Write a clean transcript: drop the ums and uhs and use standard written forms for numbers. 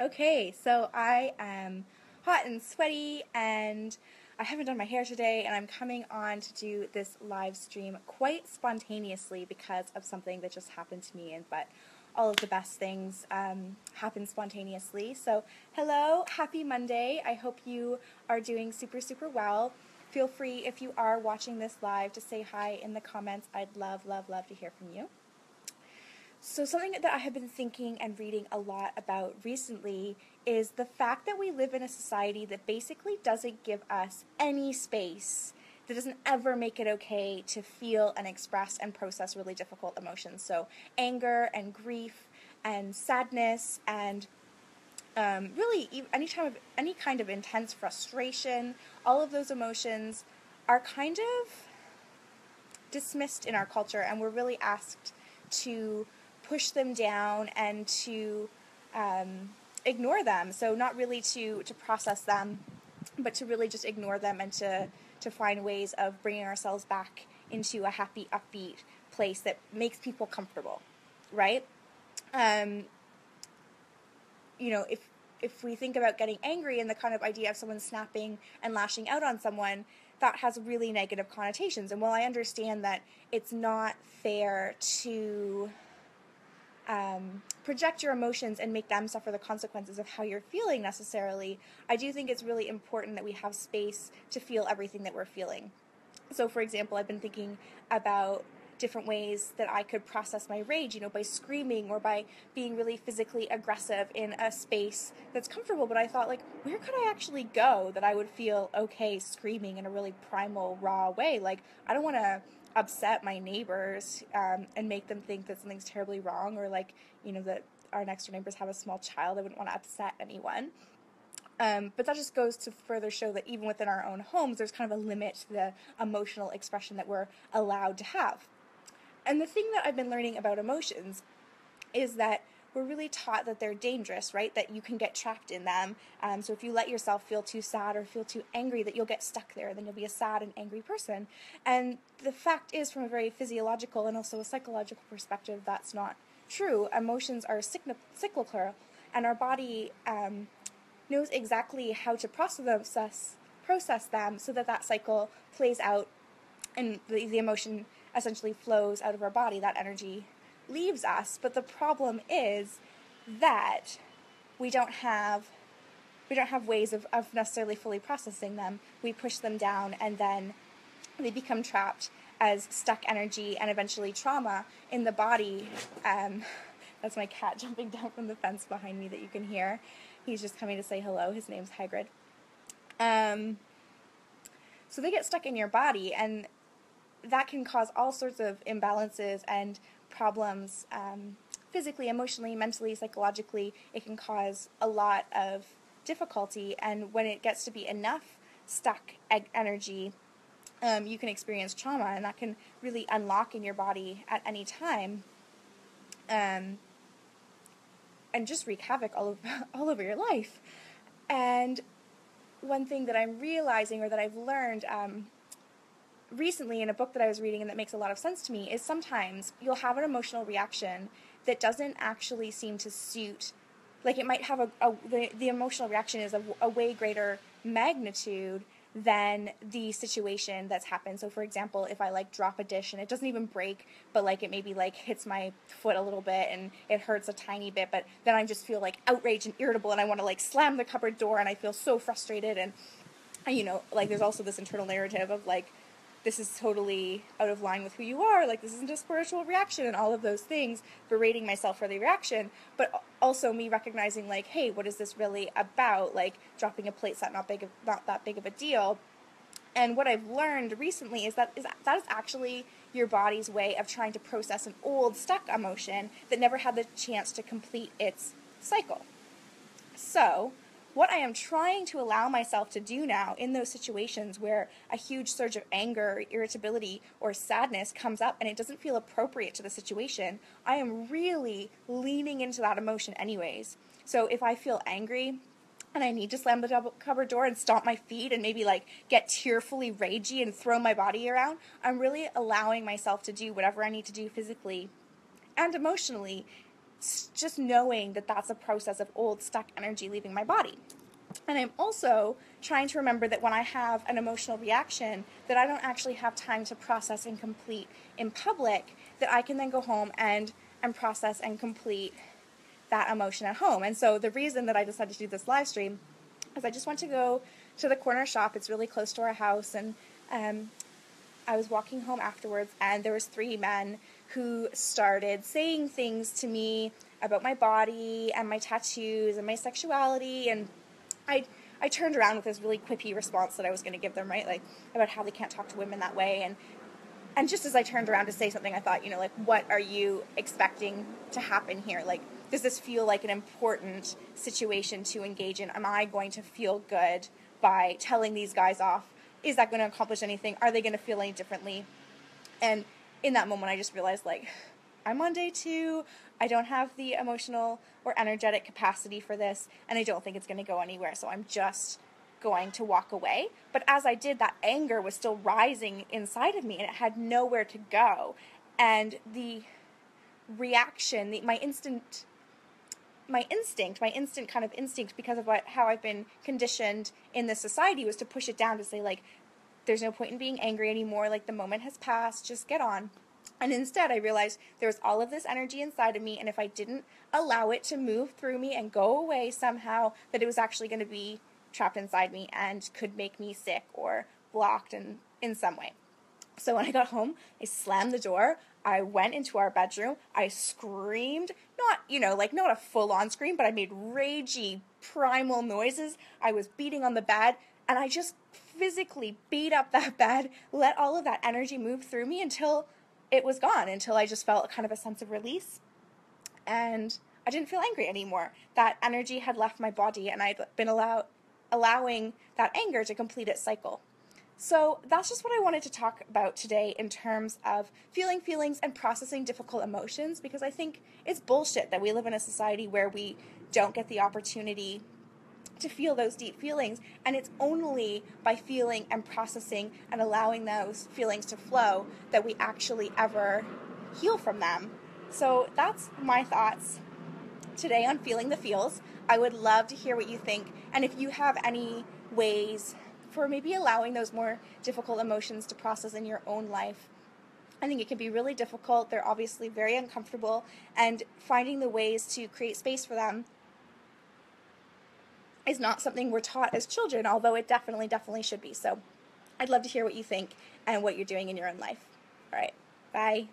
Okay, so I am hot and sweaty and I haven't done my hair today and I'm coming on to do this live stream quite spontaneously because of something that just happened to me, but all of the best things happen spontaneously. So hello, happy Monday. I hope you are doing super, super well. Feel free, if you are watching this live, to say hi in the comments. I'd love, love, love to hear from you. So something that I have been thinking and reading a lot about recently is the fact that we live in a society that basically doesn't give us any space, that doesn't ever make it okay to feel and express and process really difficult emotions. So anger and grief and sadness and really any kind of intense frustration, all of those emotions are kind of dismissed in our culture, and we're really asked to push them down and to ignore them. So not really to process them, but to really just ignore them and to find ways of bringing ourselves back into a happy, upbeat place that makes people comfortable, right? If we think about getting angry and the kind of idea of someone snapping and lashing out on someone, that has really negative connotations. And while I understand that it's not fair to project your emotions and make them suffer the consequences of how you're feeling necessarily, I do think it's really important that we have space to feel everything that we're feeling. So, for example, I've been thinking about different ways that I could process my rage, by screaming or by being really physically aggressive in a space that's comfortable. But I thought, where could I actually go that I would feel okay screaming in a really primal, raw way? I don't want to upset my neighbors and make them think that something's terribly wrong, or that our next door neighbors have a small child. I wouldn't want to upset anyone. But that just goes to further show that even within our own homes, there's kind of a limit to the emotional expression that we're allowed to have. And the thing that I've been learning about emotions is that we're really taught that they're dangerous, right? That you can get trapped in them. So if you let yourself feel too sad or feel too angry, that you'll get stuck there, then you'll be a sad and angry person. And the fact is, from a very physiological and also a psychological perspective, that's not true. Emotions are cyclical, and our body knows exactly how to process them so that cycle plays out and the emotion essentially flows out of our body. That energy leaves us. But the problem is that we don't have ways of necessarily fully processing them. We push them down and then they become trapped as stuck energy and eventually trauma in the body. That's my cat jumping down from the fence behind me that you can hear. He's just coming to say hello. His name's Hagrid. So they get stuck in your body, and that can cause all sorts of imbalances and problems physically, emotionally, mentally, psychologically. It can cause a lot of difficulty, and when it gets to be enough stuck energy, you can experience trauma, and that can really unlock in your body at any time and just wreak havoc all over your life. And one thing that I'm realizing, or that I've learned recently in a book that I was reading and that makes a lot of sense to me, is sometimes you'll have an emotional reaction that doesn't actually seem to suit, it might have the emotional reaction is a way greater magnitude than the situation that's happened. So for example, if I drop a dish and it doesn't even break, but it maybe hits my foot a little bit and it hurts a tiny bit, but then I just feel outraged and irritable and I want to slam the cupboard door and I feel so frustrated, and there's also this internal narrative of this is totally out of line with who you are, this isn't a spiritual reaction, and all of those things, berating myself for the reaction, but also me recognizing, hey, what is this really about? Dropping a plate's not that big of a deal. And what I've learned recently is that is actually your body's way of trying to process an old, stuck emotion that never had the chance to complete its cycle. So what I am trying to allow myself to do now in those situations where a huge surge of anger, irritability, or sadness comes up and it doesn't feel appropriate to the situation, I am really leaning into that emotion anyways. So if I feel angry and I need to slam the cupboard door and stomp my feet and maybe get tearfully ragey and throw my body around, I'm really allowing myself to do whatever I need to do physically and emotionally just knowing that that's a process of old stuck energy leaving my body. And I'm also trying to remember that when I have an emotional reaction that I don't actually have time to process and complete in public, that I can then go home and process and complete that emotion at home. And so the reason that I decided to do this live stream is I just went to go to the corner shop. It's really close to our house, and I was walking home afterwards, and there was 3 men who started saying things to me about my body and my tattoos and my sexuality, and I turned around with this really quippy response that I was going to give them, right, like about how they can't talk to women that way, and just as I turned around to say something, I thought, like, what are you expecting to happen here? Like, does this feel like an important situation to engage in? Am I going to feel good by telling these guys off? Is that going to accomplish anything? Are they going to feel any differently? And in that moment, I just realized, like, I'm on day 2. I don't have the emotional or energetic capacity for this, and I don't think it's going to go anywhere, so I'm just going to walk away. But as I did, that anger was still rising inside of me, and it had nowhere to go. And the reaction, my instinct kind of instinct, because of how I've been conditioned in this society, was to push it down, to say, like, there's no point in being angry anymore, like, the moment has passed, just get on. And instead, I realized there was all of this energy inside of me, and if I didn't allow it to move through me and go away somehow, that it was actually going to be trapped inside me and could make me sick or blocked in some way. So when I got home, I slammed the door, I went into our bedroom, I screamed, not a full-on scream, but I made ragey, primal noises. I was beating on the bed, and I just physically beat up that bed, let all of that energy move through me until it was gone, until I just felt kind of a sense of release, and I didn't feel angry anymore. That energy had left my body, and I'd been allowing that anger to complete its cycle. So that's just what I wanted to talk about today in terms of feeling feelings and processing difficult emotions, because I think it's bullshit that we live in a society where we don't get the opportunity to feel those deep feelings, and it's only by feeling and processing and allowing those feelings to flow that we actually ever heal from them. So that's my thoughts today on feeling the feels. I would love to hear what you think, and if you have any ways for maybe allowing those more difficult emotions to process in your own life. I think it can be really difficult. They're obviously very uncomfortable, and finding the ways to create space for them is not something we're taught as children, although it definitely should be. So I'd love to hear what you think and what you're doing in your own life. All right, bye.